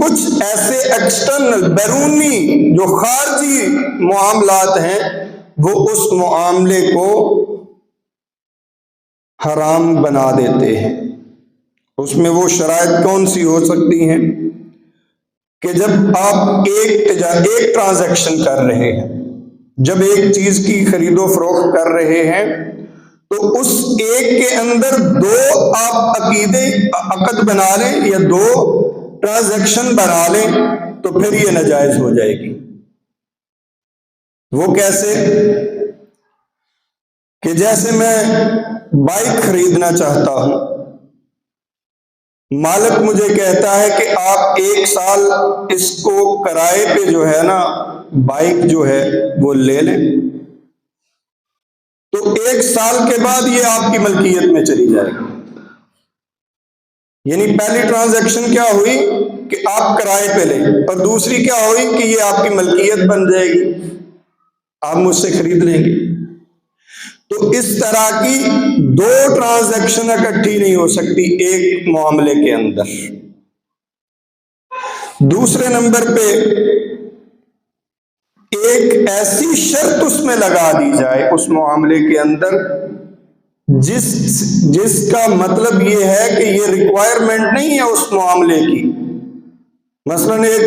कुछ ऐसे एक्सटर्नल बैरूनी जो खारजी मामलात हैं वो उस मामले को हराम बना देते हैं। उसमें वो शराइत कौन सी हो सकती हैं कि जब आप एक ट्रांजैक्शन कर रहे हैं, जब एक चीज की खरीदो फरोख्त कर रहे हैं, तो उस एक के अंदर दो आप अकद बना लें या दो ट्रांजैक्शन बना लें तो फिर ये नाजायज हो जाएगी। वो कैसे कि जैसे मैं बाइक खरीदना चाहता हूं, मालिक मुझे कहता है कि आप 1 साल इसको किराए पे जो है ना बाइक जो है वो ले लें, तो 1 साल के बाद ये आपकी मलकियत में चली जाएगी। यानी पहली ट्रांजैक्शन क्या हुई कि आप किराए पे लें, और दूसरी क्या हुई कि ये आपकी मलकियत बन जाएगी, आप मुझसे खरीद लेंगे। तो इस तरह की 2 ट्रांजैक्शन इकट्ठी नहीं हो सकती एक मामले के अंदर। दूसरे नंबर पे एक ऐसी शर्त उसमें लगा दी जाए उस मामले के अंदर जिसका मतलब ये है कि ये रिक्वायरमेंट नहीं है उस मामले की। मसलन एक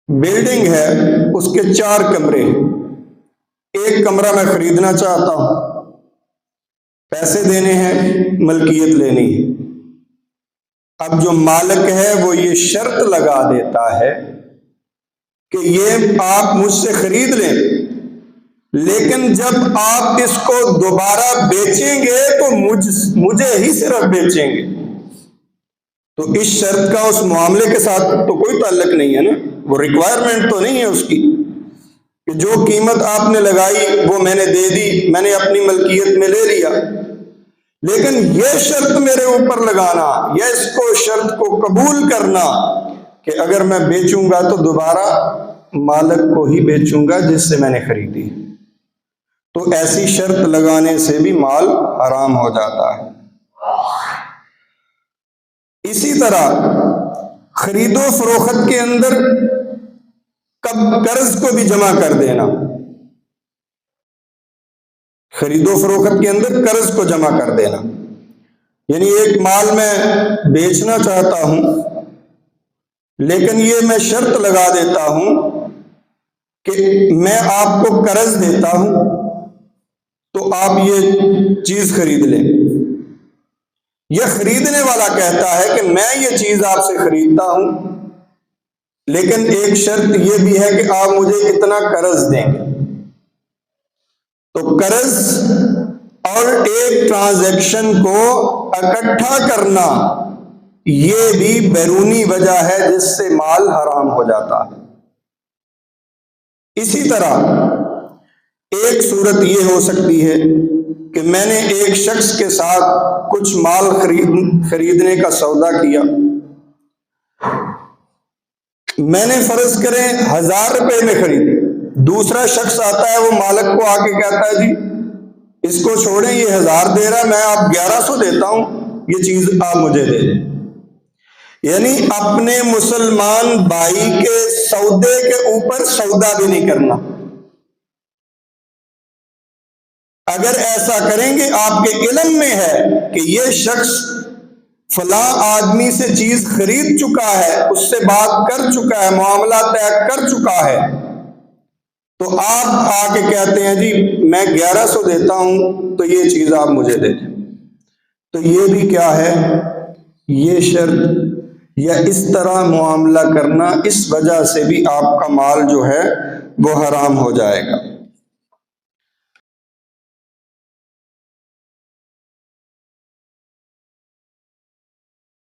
बिल्डिंग है, उसके 4 कमरे हैं, एक कमरा मैं खरीदना चाहता हूं, पैसे देने हैं, मलकियत लेनी है। अब जो मालिक है वो ये शर्त लगा देता है कि ये आप मुझसे खरीद लें, लेकिन जब आप इसको दोबारा बेचेंगे तो मुझे ही सिर्फ बेचेंगे। तो इस शर्त का उस मामले के साथ तो कोई ताल्लुक नहीं है ना, वो रिक्वायरमेंट तो नहीं है उसकी कि जो कीमत आपने लगाई वो मैंने दे दी, मैंने अपनी मलकियत में ले लिया। लेकिन यह शर्त मेरे ऊपर लगाना या इसको शर्त को कबूल करना कि अगर मैं बेचूंगा तो दोबारा मालिक को ही बेचूंगा जिससे मैंने खरीदी, तो ऐसी शर्त लगाने से भी माल हराम हो जाता है। इसी तरह खरीदो फरोख्त के अंदर कर्ज को भी जमा कर देना, खरीदो फरोख्त के अंदर कर्ज को जमा कर देना, यानी एक माल मैं बेचना चाहता हूं लेकिन ये मैं शर्त लगा देता हूं कि मैं आपको कर्ज देता हूं तो आप ये चीज खरीद लें। यह खरीदने वाला कहता है कि मैं ये चीज आपसे खरीदता हूं लेकिन एक शर्त यह भी है कि आप मुझे इतना कर्ज देंगे। तो कर्ज और एक ट्रांजैक्शन को इकट्ठा करना ये भी बैरूनी वजह है जिससे माल हराम हो जाता है। इसी तरह एक सूरत ये हो सकती है कि मैंने एक शख्स के साथ कुछ माल खरीदने का सौदा किया, मैंने फर्ज करें 1000 रुपए में खरीदी, दूसरा शख्स आता है वो मालिक को आके कहता है जी इसको छोड़ें, ये 1000 दे रहा है, मैं आप 1100 देता हूं, ये चीज आप मुझे दे दें। यानी अपने मुसलमान भाई के सौदे के ऊपर सौदा भी नहीं करना। अगर ऐसा करेंगे, आपके इल्म में है कि ये शख्स फला आदमी से चीज खरीद चुका है, उससे बात कर चुका है, मामला तय कर चुका है, तो आप आके कहते हैं जी मैं 1100 देता हूं तो ये चीज आप मुझे दे दें, तो ये भी क्या है, ये शर्त या इस तरह मामला करना, इस वजह से भी आपका माल जो है वो हराम हो जाएगा।